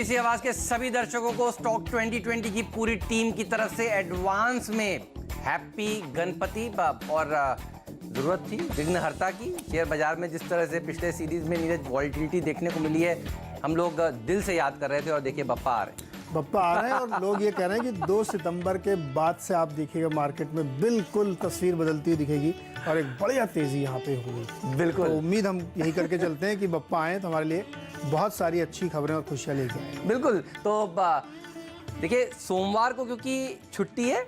इसी आवाज के सभी दर्शकों को स्टॉक 2020 की पूरी टीम की तरफ से एडवांस में हैप्पी गणपति और जरूरत थी विघ्नहर्ता की। शेयर बाजार में जिस तरह से पिछले सीरीज में नीरज वॉलिटिलिटी देखने को मिली है, हम लोग दिल से याद कर रहे थे और देखिए बप्पा आ रहे हैं। बप्पा आ रहे हैं और लोग ये कह रहे हैं कि 2 सितंबर के बाद से आप देखिएगा मार्केट में बिल्कुल तस्वीर बदलती हुई दिखेगी और एक बढ़िया तेजी यहाँ पे होगी। बिल्कुल तो उम्मीद हम यही करके चलते हैं कि बप्पा आए तो हमारे लिए बहुत सारी अच्छी खबरें और खुशियाँ लेके आए। बिल्कुल। तो देखिए सोमवार को क्योंकि छुट्टी है,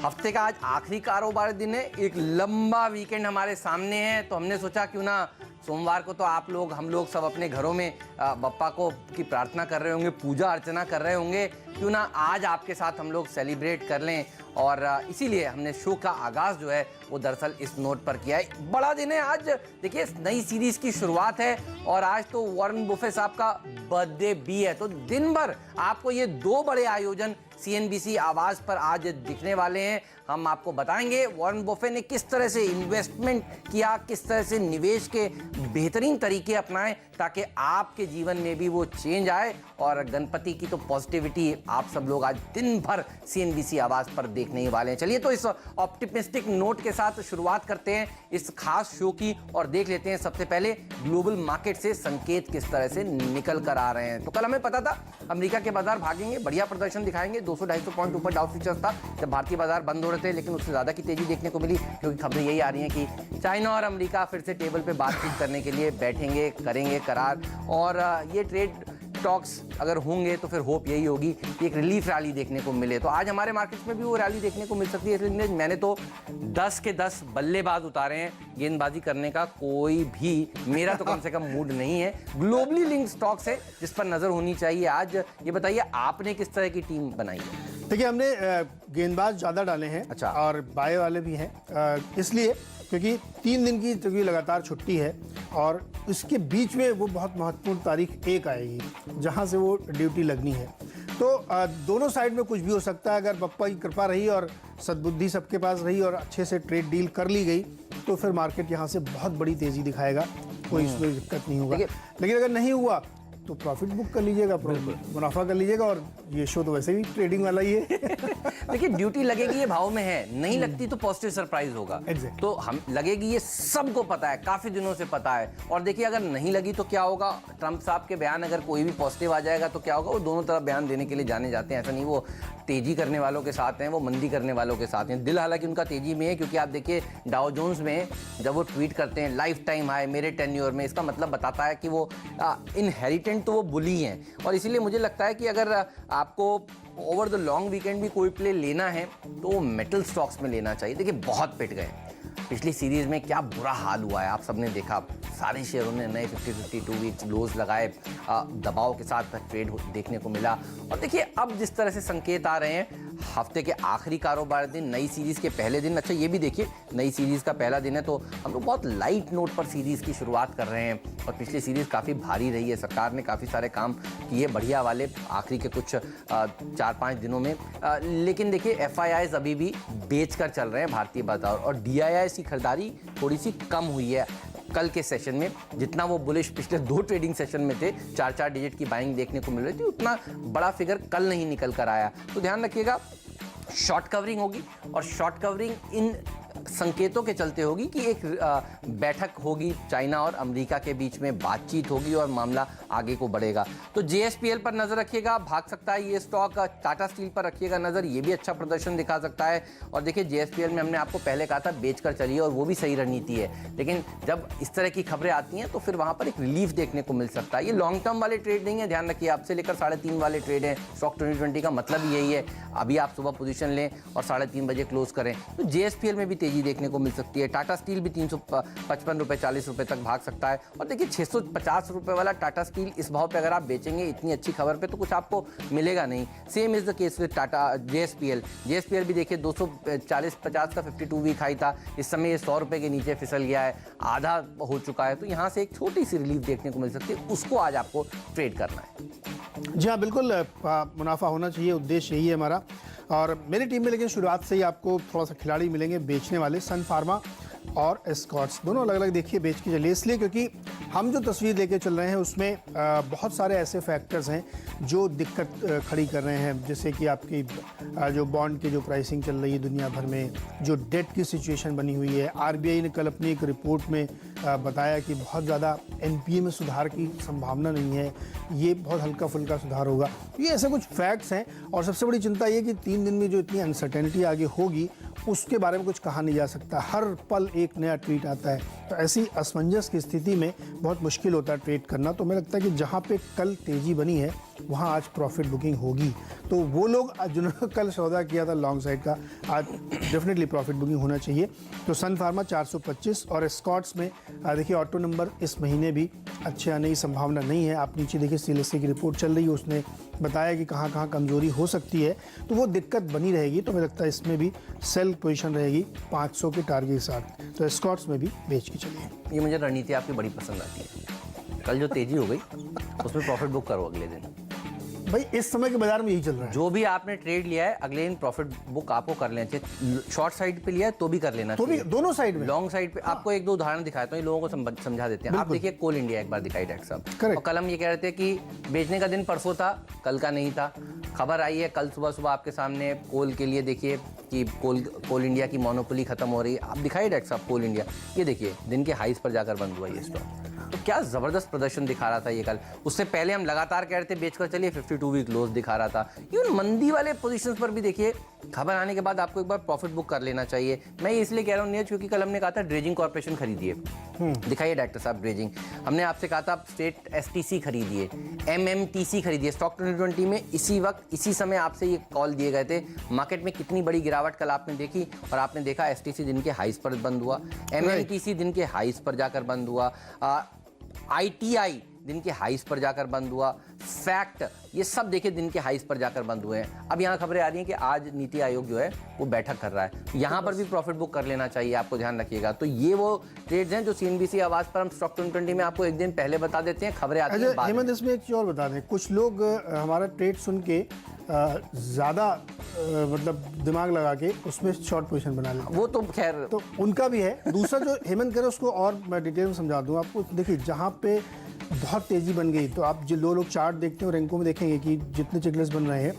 हफ्ते का आज आखिरी कारोबार दिन है, एक लंबा वीकेंड हमारे सामने है, तो हमने सोचा क्यों ना सोमवार को तो आप लोग हम लोग सब अपने घरों में बप्पा को की प्रार्थना कर रहे होंगे, पूजा अर्चना कर रहे होंगे, क्यों ना आज आपके साथ हम लोग सेलिब्रेट कर लें। और इसीलिए हमने शो का आगाज़ जो है वो दरअसल इस नोट पर किया है। बड़ा दिन है आज, देखिए नई सीरीज की शुरुआत है और आज तो वॉरेन बुफे साहब का बर्थडे भी है, तो दिन भर आपको ये 2 बड़े आयोजन CNBC आवाज़ पर आज दिखने वाले हैं। हम आपको बताएंगे वॉरेन बफे ने किस तरह से इन्वेस्टमेंट किया, किस तरह से निवेश के बेहतरीन तरीके अपनाए ताकि आपके जीवन में भी वो चेंज आए, और गणपति की तो पॉजिटिविटी आप सब लोग आज दिन भर CNBC आवाज़ पर देखने ही वाले हैं। चलिए तो इस ऑप्टिमिस्टिक नोट के साथ शुरुआत करते हैं इस खास शो की और देख लेते हैं सबसे पहले ग्लोबल मार्केट से संकेत किस तरह से निकल कर आ रहे हैं। तो कल हमें पता था अमेरिका के बाजार भागेंगे, बढ़िया प्रदर्शन दिखाएंगे, 200-250 पॉइंट ऊपर डाउ फ्यूचर्स था जब भारतीय बाजार बंद हो रहे थे, लेकिन उससे ज़्यादा की तेजी देखने को मिली क्योंकि खबरें यही आ रही हैं कि चाइना और अमेरिका फिर से टेबल पे बातचीत करने के लिए बैठेंगे, करेंगे करार, और ये ट्रेड टॉक्स अगर होंगे तो फिर होप यही होगी कि एक रिलीफ रैली देखने को मिले। तो आज हमारे मार्केट्स में भी वो रैली देखने को मिल सकती है, इसलिए मैंने तो 10 के 10 बल्लेबाज उतारे हैं, गेंदबाजी करने का कोई भी मेरा तो कम से कम मूड नहीं है। ग्लोबली लिंक स्टॉक्स है जिस पर नजर होनी चाहिए आज। ये बताइए आपने किस तरह की टीम बनाई है? देखिए हमने गेंदबाज ज़्यादा डाले हैं। अच्छा। और बाय वाले भी हैं, इसलिए क्योंकि 3 दिन की लगातार छुट्टी है और इसके बीच में वो बहुत महत्वपूर्ण तारीख 1 आएगी जहां से वो ड्यूटी लगनी है। तो दोनों साइड में कुछ भी हो सकता है। अगर बप्पा की कृपा रही और सद्बुद्धि सबके पास रही और अच्छे से ट्रेड डील कर ली गई तो फिर मार्केट यहाँ से बहुत बड़ी तेज़ी दिखाएगा, कोई इसमें दिक्कत नहीं होगा। लेकिन अगर नहीं हुआ तो प्रॉफिट बुक कर लीजिएगा, मुनाफा कर लीजिएगा, और ये शो तो वैसे भी ट्रेडिंग वाला ही है। देखिए ड्यूटी लगेगी ये भाव में है, नहीं लगती तो पॉजिटिव सरप्राइज होगा। Exactly. तो हम लगेगी ये सबको पता है, काफी दिनों से पता है। और देखिए अगर नहीं लगी तो क्या होगा, ट्रंप साहब के बयान अगर कोई भी पॉजिटिव आ जाएगा तो क्या होगा, वो दोनों तरफ बयान देने के लिए जाने जाते हैं। ऐसा नहीं वो तेजी करने वालों के साथ हैं, वो मंदी करने वालों के साथ हैं। दिल हालांकि उनका तेजी में है, क्योंकि आप देखिए डाउ जोन्स में जब वो ट्वीट करते हैं लाइफ टाइम हाई मेरे टेन्योर में, इसका मतलब बताता है कि वो इनहेरिटेंट तो वो बुली हैं। और इसीलिए मुझे लगता है कि अगर आपको ओवर द लॉन्ग वीकेंड भी कोई प्ले लेना है तो मेटल स्टॉक्स में लेना चाहिए। देखिए बहुत पिट गए पिछली सीरीज में, क्या बुरा हाल हुआ है आप सबने देखा, सारे शेयरों ने नए 50-52 वीक्स लोज लगाए, दबाव के साथ ट्रेड देखने को मिला। और देखिए अब जिस तरह से संकेत आ रहे हैं, हफ्ते के आखिरी कारोबार दिन, नई सीरीज के पहले दिन, अच्छा ये भी देखिए नई सीरीज का पहला दिन है, तो हम लोग बहुत लाइट नोट पर सीरीज की शुरुआत कर रहे हैं। और पिछली सीरीज काफ़ी भारी रही है, सरकार ने काफ़ी सारे काम किए बढ़िया वाले आखिरी के कुछ 4-5 दिनों में, लेकिन देखिए FIIs अभी भी बेच कर चल रहे हैं भारतीय बाजार, और DIIs की खरीदारी थोड़ी सी कम हुई है कल के सेशन में। जितना वो बुलिश पिछले 2 ट्रेडिंग सेशन में थे, 4-4 डिजिट की बाइंग देखने को मिल रही थी, उतना बड़ा फिगर कल नहीं निकल कर आया। तो ध्यान रखिएगा शॉर्ट कवरिंग होगी, और शॉर्ट कवरिंग इन संकेतों के चलते होगी कि एक बैठक होगी, चाइना और अमेरिका के बीच में बातचीत होगी और मामला आगे को बढ़ेगा। तो JSPL पर नजर रखिएगा, भाग सकता है ये स्टॉक। टाटा स्टील पर रखिएगा नजर, ये भी अच्छा प्रदर्शन दिखा सकता है। और देखिए JSPL में हमने आपको पहले कहा था बेच कर चलिए, और वो भी सही रणनीति है, लेकिन जब इस तरह की खबरें आती हैं तो फिर वहां पर एक रिलीफ देखने को मिल सकता है। ये लॉन्ग टर्म वाले ट्रेड नहीं है, ध्यान रखिए, आपसे लेकर 3:30 वाले ट्रेड है। स्टॉक 2020 का मतलब यही है, अभी आप सुबह पोजीशन लें और 3:30 बजे क्लोज करें। तो JSPL में भी तेजी देखने को मिल सकती है। टाटा स्टील भी 355 रुपए 40 रुपए तक भाग सकता है। और देखिए 650 रुपए वाला टाटा स्टील इस भाव पे अगर आप बेचेंगे इतनी अच्छी खबर पे, तो कुछ आपको मिलेगा नहीं। Same is the case with Tata JSPL भी देखिए 240-50 का 52 वीक हाई था, इस समय ये 100 रुपए के नीचे फिसल गया है, आधा हो चुका है। तो यहाँ से एक छोटी सी रिलीफ देखने को मिल सकती है, उसको आज आपको ट्रेड करना है। जी हाँ बिल्कुल, मुनाफा होना चाहिए, उद्देश्य यही है हमारा। और मेरी टीम में लेकिन शुरुआत से ही आपको थोड़ा सा खिलाड़ी मिलेंगे बेचने वाले। सन फार्मा और एस्कॉर्ट्स दोनों अलग अलग देखिए बेच के चलिए, इसलिए क्योंकि हम जो तस्वीर लेके चल रहे हैं उसमें बहुत सारे ऐसे फैक्टर्स हैं जो दिक्कत खड़ी कर रहे हैं, जैसे कि आपकी जो बॉन्ड की जो प्राइसिंग चल रही है दुनिया भर में, जो डेट की सिचुएशन बनी हुई है। आरबीआई ने कल अपनी एक रिपोर्ट में बताया कि बहुत ज़्यादा एनपीए में सुधार की संभावना नहीं है, ये बहुत हल्का फुल्का सुधार होगा। ये ऐसे कुछ फैक्ट्स हैं और सबसे बड़ी चिंता ये कि 3 दिन में जो इतनी अनसर्टेनिटी आगे होगी उसके बारे में कुछ कहा नहीं जा सकता। हर पल एक नया ट्वीट आता है, तो ऐसी असमंजस की स्थिति में बहुत मुश्किल होता है ट्रेड करना। तो मुझे लगता है कि जहाँ पे कल तेज़ी बनी है वहाँ आज प्रॉफिट बुकिंग होगी। तो वो लोग जिन्होंने कल सौदा किया था लॉन्ग साइड का, आज डेफिनेटली प्रॉफिट बुकिंग होना चाहिए। तो सन फार्मा 425 और एस्कॉर्ट्स में देखिए ऑटो नंबर इस महीने भी अच्छे आने की संभावना नहीं है। आप नीचे देखिए सीएलएसए की रिपोर्ट चल रही है, उसने बताया कि कहाँ कहाँ कमजोरी हो सकती है, तो वो दिक्कत बनी रहेगी। तो मुझे लगता है इसमें भी सेल पोजीशन रहेगी 500 के टारगेट के साथ। तो एस्कॉर्ट्स में भी बेच के चलिए। ये मुझे रणनीति आपकी बड़ी पसंद आती है। कल जो तेजी हो गई उसमें प्रॉफिट बुक करो अगले दिन। भाई इस समय के बाजार में यही चल रहा है। जो भी आपने ट्रेड लिया है अगले दिन प्रॉफिट बुक आपको कर लेना चाहिए। शॉर्ट साइड पे लिया है तो भी कर लेना तो भी चाहिए, दोनों साइड में। लॉन्ग साइड पे आपको एक दो उदाहरण दिखाता हूँ, ये लोगों को समझा देते हैं। आप देखिए कोल इंडिया एक बार दिखाई डॉक्टर साहब, Correct. और कल हम ये कह रहे थे कि बेचने का दिन परसों था, कल का नहीं था। खबर आई है कल सुबह सुबह आपके सामने कोल के लिए, देखिए कि कोल इंडिया की मोनोपोली खत्म हो रही है। आप दिखाइए डॉक्टर साहब कोल इंडिया, ये देखिए दिन के हाईस पर जाकर बंद हुआ ये स्टॉक। तो क्या ज़बरदस्त प्रदर्शन दिखा रहा था ये कल। उससे पहले हम लगातार कह रहे थे बेचकर चलिए, 52 वीक लोज दिखा रहा था। इवन मंदी वाले पोजीशंस पर भी देखिए खबर आने के बाद आपको एक बार प्रॉफिट बुक कर लेना चाहिए। मैं ये इसलिए कह रहा हूँ नीरज, क्योंकि कल हमने कहा था ड्रेजिंग कॉर्पोरेशन खरीदिए। दिखाइए डॉक्टर साहब ड्रेजिंग, हमने आपसे कहा था स्टेट एसटीसी खरीदिए, एमएमटीसी खरीदिए। स्टॉक 2020 में इसी वक्त इसी समय आपसे ये कॉल दिए गए थे। मार्केट में कितनी बड़ी गिरावट कल आपने देखी, और आपने देखा एसटीसी दिन के हाईस पर बंद हुआ, एमएमटीसी दिन के हाईस पर जाकर बंद हुआ, आईटीआई दिन के हाईस पर जाकर बंद हुआ, फैक्ट ये सब देखिए दिन के हाईस पर जाकर बंद हुए हैं। अब यहाँ खबरें आ रही हैं कि आज नीति आयोग जो है वो बैठक कर रहा है, यहाँ पर भी प्रॉफिट बुक कर लेना चाहिए, आपको ध्यान रखिएगा। तो ये वो ट्रेड्स हैं जो सीएनबीसी आवाज पर हम स्टॉक 2020 में आपको एक दिन पहले बता देते हैं, खबरें आती हैं बाद में। हेमंत इसमें एक चीज़ और बता दें, कुछ लोग हमारा ट्रेड सुन के ज़्यादा मतलब दिमाग लगा के उसमें शॉर्ट पोजीशन बना लेते हैं, वो तो खैर तो उनका भी है। दूसरा जो हेमंत कह रहे उसको और मैं डिटेल में समझा दूं आपको। देखिए जहाँ पे बहुत तेज़ी बन गई, तो आप जो लोग चार्ट देखते हैं और रैंकों में देखेंगे कि जितने चिकलेस बन रहे हैं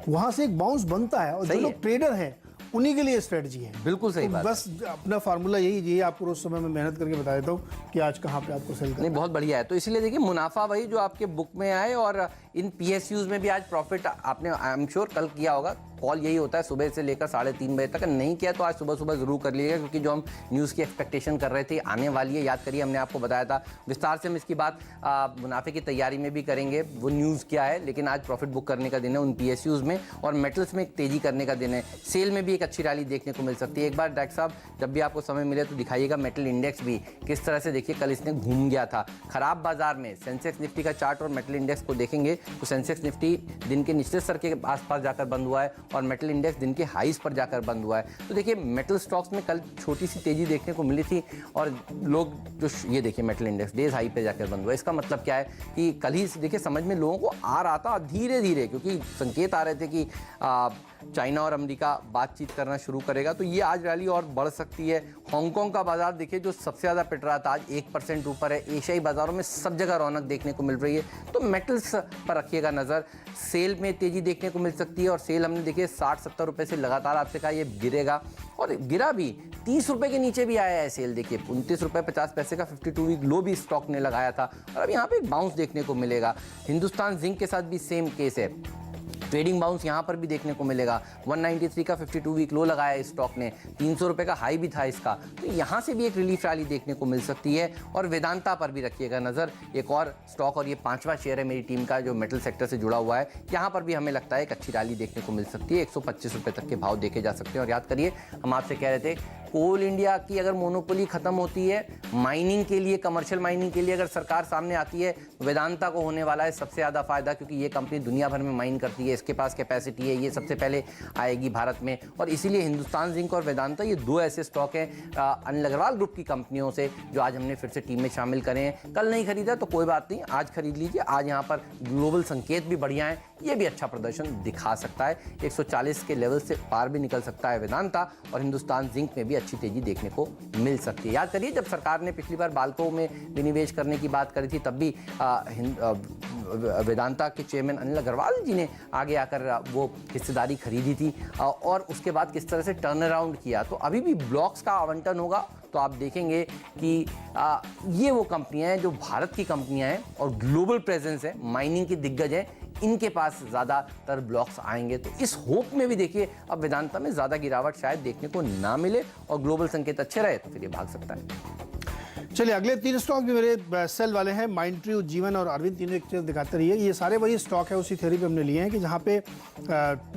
वहाँ से एक बाउंस बनता है, और जो लोग ट्रेडर हैं उन्हीं के लिए स्ट्रेटजी है। बिल्कुल सही बात। बस अपना फार्मूला यही आपको रोज समय में मेहनत करके बता देता हूँ कि आज कहाँ पे आपको सेल करना है। नहीं, बहुत बढ़िया है। तो इसीलिए देखिए मुनाफा वही जो आपके बुक में आए, और इन पीएसयूज में भी आज प्रॉफिट आपने आई एम श्योर कल किया होगा। कॉल यही होता है सुबह से लेकर 3:30 बजे तक, नहीं किया तो आज सुबह सुबह जरूर कर लीजिएगा, क्योंकि जो हम न्यूज़ की एक्सपेक्टेशन कर रहे थे आने वाली है। याद करिए हमने आपको बताया था विस्तार से, हम इसकी बात मुनाफे की तैयारी में भी करेंगे वो न्यूज़ क्या है। लेकिन आज प्रॉफिट बुक करने का दिन है उन पीएसयूज में, और मेटल्स में एक तेजी करने का दिन है। सेल में भी एक अच्छी रैली देखने को मिल सकती है। एक बार डॉक्टर साहब जब भी आपको समय मिले तो दिखाइएगा मेटल इंडेक्स भी किस तरह से, देखिए कल इसने घूम गया था खराब बाजार में। सेंसेक्स निफ्टी का चार्ट और मेटल इंडेक्स को देखेंगे तो सेंसेक्स निफ्टी दिन के निचले स्तर के आसपास जाकर बंद हुआ है, और मेटल इंडेक्स दिन के हाईस पर जाकर बंद हुआ है। तो देखिए मेटल स्टॉक्स में कल छोटी सी तेजी देखने को मिली थी, और लोग जो ये देखिए मेटल इंडेक्स डेज हाई पे जाकर बंद हुआ है। इसका मतलब क्या है कि कल ही देखिए समझ में लोगों को आ रहा था धीरे धीरे, क्योंकि संकेत आ रहे थे कि चाइना और अमेरिका बातचीत करना शुरू करेगा, तो ये आज रैली और बढ़ सकती है। हांगकांग का बाजार देखिए जो सबसे ज़्यादा पिट रहा था आज 1% ऊपर है। एशियाई बाजारों में सब जगह रौनक देखने को मिल रही है। तो मेटल्स पर रखिएगा नज़र। सेल में तेज़ी देखने को मिल सकती है, और सेल हमने देखिए 60-70 रुपये से लगातार आपसे कहा ये गिरेगा, और गिरा भी 30 रुपये के नीचे भी आया है सेल। देखिए 29 रुपये 50 पैसे का 52 वीक लो भी स्टॉक ने लगाया था, और अब यहाँ पे बाउंस देखने को मिलेगा। हिंदुस्तान जिंक के साथ भी सेम केस है, ट्रेडिंग बाउंस यहाँ पर भी देखने को मिलेगा। 193 का 52 वीक लो लगाया है स्टॉक ने, 300 रुपये का हाई भी था इसका, तो यहाँ से भी एक रिलीफ रैली देखने को मिल सकती है। और वेदांता पर भी रखिएगा नज़र, एक और स्टॉक, और ये 5वां शेयर है मेरी टीम का जो मेटल सेक्टर से जुड़ा हुआ है। यहाँ पर भी हमें लगता है एक अच्छी रैली देखने को मिल सकती है। 125 रुपये तक के भाव देखे जा सकते हैं। और याद करिए हम आपसे कह रहे थे कोल इंडिया की अगर मोनोपोली खत्म होती है, माइनिंग के लिए, कमर्शियल माइनिंग के लिए अगर सरकार सामने आती है, तो वेदांता को होने वाला है सबसे ज़्यादा फायदा, क्योंकि ये कंपनी दुनिया भर में माइन करती है, इसके पास कैपेसिटी है, ये सबसे पहले आएगी भारत में। और इसीलिए हिंदुस्तान जिंक और वेदांता ये दो ऐसे स्टॉक हैं अनिल अग्रवाल ग्रुप की कंपनियों से जो आज हमने फिर से टीम में शामिल करें हैं। कल नहीं खरीदा तो कोई बात नहीं, आज खरीद लीजिए। आज यहाँ पर ग्लोबल संकेत भी बढ़िया हैं, ये भी अच्छा प्रदर्शन दिखा सकता है। 140 के लेवल से पार भी निकल सकता है वेदांता, और हिंदुस्तान जिंक में भी अच्छी तेजी देखने को मिल सकती है। याद करिए जब सरकार ने पिछली बार बाल्को में विनिवेश करने की बात करी थी, तब भी वेदांता के चेयरमैन अनिल अग्रवाल जी ने आगे आकर वो हिस्सेदारी खरीदी थी और उसके बाद किस तरह से टर्न अराउंड किया। तो अभी भी ब्लॉक्स का आवंटन होगा तो आप देखेंगे कि ये वो कंपनियां हैं जो भारत की कंपनियां हैं और ग्लोबल प्रेजेंस है, माइनिंग की दिग्गज हैं, इनके पास ज़्यादातर ब्लॉक्स आएंगे। तो इस होप में भी देखिए अब वेदांता में ज़्यादा गिरावट शायद देखने को ना मिले और ग्लोबल संकेत अच्छे रहे तो फिर ये भाग सकता है। चलिए अगले 3 स्टॉक भी मेरे सेल वाले हैं, माइंडट्री, उज्जीवन और अरविंद, तीनों एक चीज़ दिखाते रहिए। ये सारे वही स्टॉक है, उसी थ्योरी पे हमने लिए हैं कि जहाँ पे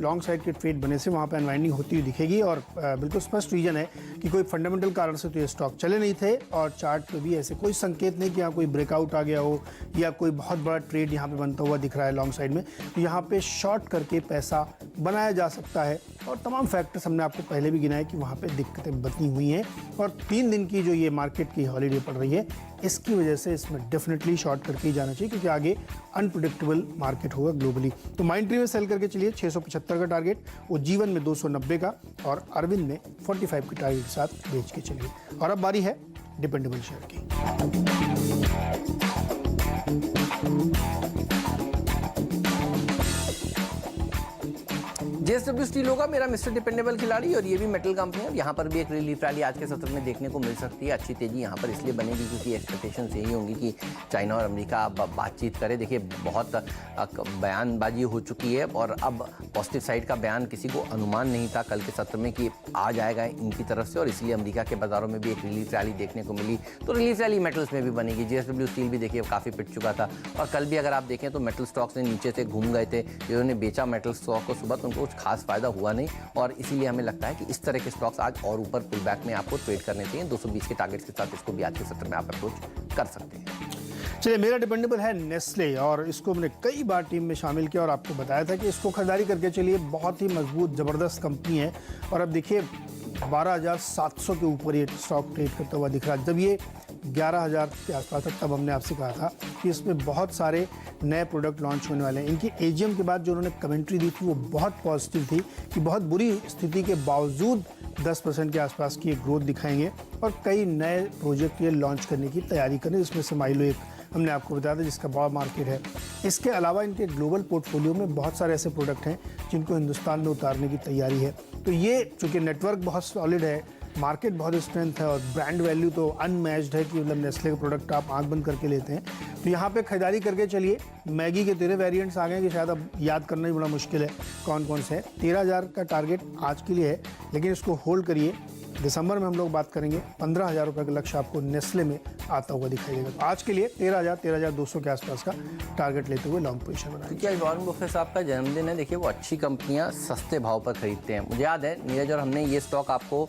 लॉन्ग साइड के ट्रेड बने से वहाँ पे अनवाइंडिंग होती हुई दिखेगी और बिल्कुल स्पष्ट रीजन है कि कोई फंडामेंटल कारण से तो ये स्टॉक चले नहीं थे और चार्ट पे भी ऐसे कोई संकेत नहीं कि यहाँ कोई ब्रेकआउट आ गया हो या कोई बहुत बड़ा ट्रेड यहाँ पे बनता हुआ दिख रहा है लॉन्ग साइड में। तो यहाँ पे शॉर्ट करके पैसा बनाया जा सकता है और तमाम फैक्टर्स हमने आपको पहले भी गिनाए कि वहाँ पे दिक्कतें बनी हुई हैं और 3 दिन की जो ये मार्केट की हॉलीडे पड़ रही है इसकी वजह से इसमें डेफिनेटली शॉर्ट करके ही जाना चाहिए क्योंकि आगे अनप्रेडिक्टेबल मार्केट होगा ग्लोबली। तो माइंडट्री में सेल करके चलिए 675 का टारगेट, उज्जीवन में 290 का और अरविंद में 45 के टारगेट के साथ बेच के चलिए। और अब बारी है डिपेंडेबल शेयर की। JSW स्टील होगा मेरा मिस्टर डिपेंडेबल खिलाड़ी और ये भी मेटल कंपनी है। यहाँ पर भी एक रिलीफ रैली आज के सत्र में देखने को मिल सकती है। अच्छी तेजी यहाँ पर इसलिए बनेगी क्योंकि एक्सपेक्टेशंस यही होंगी कि चाइना और अमेरिका अब बातचीत करे। देखिए बहुत बयानबाजी हो चुकी है और अब पॉजिटिव साइड का बयान किसी को अनुमान नहीं था कल के सत्र में कि आ जाएगा इनकी तरफ से और इसलिए अमेरिका के बाजारों में भी एक रिलीफ रैली देखने को मिली। तो रिलीफ रैली मेटल्स में भी बनेगी। JSW स्टील भी देखिए काफ़ी पिट चुका था और कल भी अगर आप देखें तो मेटल स्टॉक्स ने नीचे से घूम गए थे। जिन्होंने बेचा मेटल स्टॉक को सुबह तो उनको कुछ खास फायदा हुआ नहीं और इसीलिए हमें लगता है कि इस तरह के स्टॉक्स आज और ऊपर पुल बैक में आपको ट्रेड करने चाहिए। 220 के टारगेट्स के साथ इसको भी आज के सत्र में आप अप्रोच कर सकते हैं। चलिए मेरा डिपेंडेबल है नेस्ले और इसको मैंने कई बार टीम में शामिल किया और आपको बताया था कि इसको खरीदारी करके चलिए, बहुत ही मजबूत ज़बरदस्त कंपनी है और अब देखिए 12,700 के ऊपर ये स्टॉक ट्रेड करता हुआ दिख रहा है। जब ये 11,000 के आसपास था तब हमने आपसे कहा था कि इसमें बहुत सारे नए प्रोडक्ट लॉन्च होने वाले हैं। इनकी एजीएम के बाद जो उन्होंने कमेंट्री दी थी वो बहुत पॉजिटिव थी कि बहुत बुरी स्थिति के बावजूद 10% के आसपास की एक ग्रोथ दिखाएंगे और कई नए प्रोजेक्ट ये लॉन्च करने की तैयारी करें, जिसमें से माइलो एक हमने आपको बताया था जिसका बड़ा मार्केट है। इसके अलावा इनके ग्लोबल पोर्टफोलियो में बहुत सारे ऐसे प्रोडक्ट हैं जिनको हिंदुस्तान में उतारने की तैयारी है। तो ये चूँकि नेटवर्क बहुत सॉलिड है, मार्केट बहुत स्ट्रेंथ है और ब्रांड वैल्यू तो अनमैच्ड है कि मतलब नेस्ले का प्रोडक्ट आप आंख बंद करके लेते हैं। तो यहाँ पे खरीदारी करके चलिए। मैगी के 13 वेरिएंट्स आ गए कि शायद अब याद करना ही बड़ा मुश्किल है कौन कौन से है। 13,000 का टारगेट आज के लिए है लेकिन इसको होल्ड करिए। दिसंबर में हम लोग बात करेंगे 15,000 रुपये का लक्ष्य आपको नेस्ले में आता हुआ दिखाई देगा। तो आज के लिए 13,200 के आसपास का टारगेट लेते हुए लॉन्ग पोजीशन बनाएंगे। क्योंकि वॉरेन बफेट साहब का जन्मदिन है। देखिए वो अच्छी कंपनियां सस्ते भाव पर खरीदते हैं। मुझे याद है नीरज और हमने ये स्टॉक आपको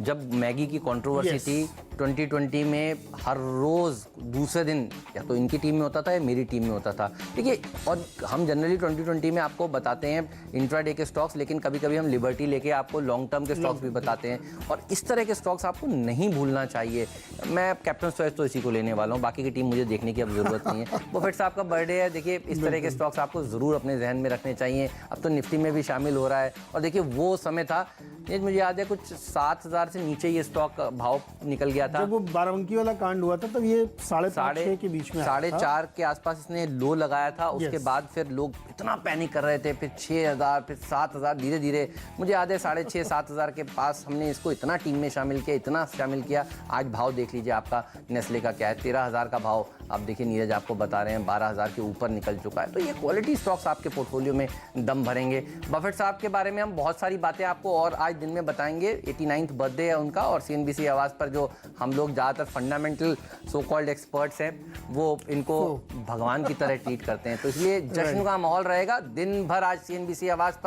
जब मैगी की कंट्रोवर्सी थी 2020 में हर रोज़ दूसरे दिन या तो इनकी टीम में होता था या मेरी टीम में होता था। देखिए और हम जनरली 2020 में आपको बताते हैं इंट्राडे के स्टॉक्स, लेकिन कभी कभी हम लिबर्टी लेके आपको लॉन्ग टर्म के स्टॉक्स भी बताते हैं और इस तरह के स्टॉक्स आपको नहीं भूलना चाहिए। मैं कैप्टन चॉइस तो इसी को लेने वाला हूँ, बाकी की टीम मुझे देखने की अब ज़रूरत नहीं है। बफेट साहब का बर्थडे है, देखिए इस तरह के स्टॉक्स आपको ज़रूर अपने जहन में रखने चाहिए। अब तो निफ्टी में भी शामिल हो रहा है और देखिए वो समय था मुझे याद है कुछ 7,000 से नीचे ये स्टॉक भाव निकल गया था। जब वो बाराबंकी वाला कांड हुआ था तब ये 5.5 के बीच में 4.5 के आसपास इसने लो लगाया था। उसके बाद फिर लोग इतना पैनिक कर रहे थे, फिर 6,000 फिर 7,000 धीरे धीरे मुझे याद है 6,500-7,000 के पास हमने इसको इतना टीम में शामिल किया, इतना शामिल किया। आज भाव देख लीजिए आपका नेस्ले का क्या है, 13,000 का भाव आप देखिए नीरज आपको बता रहे हैं 12,000 के ऊपर निकल चुका है। तो ये क्वालिटी स्टॉक्स आपके पोर्टफोलियो में दम भरेंगे। बफेट साहब के बारे में हम बहुत सारी बातें आपको और आज दिन में बताएंगे। 89th बर्थडे है उनका और CNBC आवाज़ पर जो हम लोग ज़्यादातर फंडामेंटल सो कॉल्ड एक्सपर्ट्स हैं वो इनको भगवान की तरह ट्रीट करते हैं, तो इसलिए जश्न का माहौल रहेगा दिन भर आज CNBC आवाज़ पर।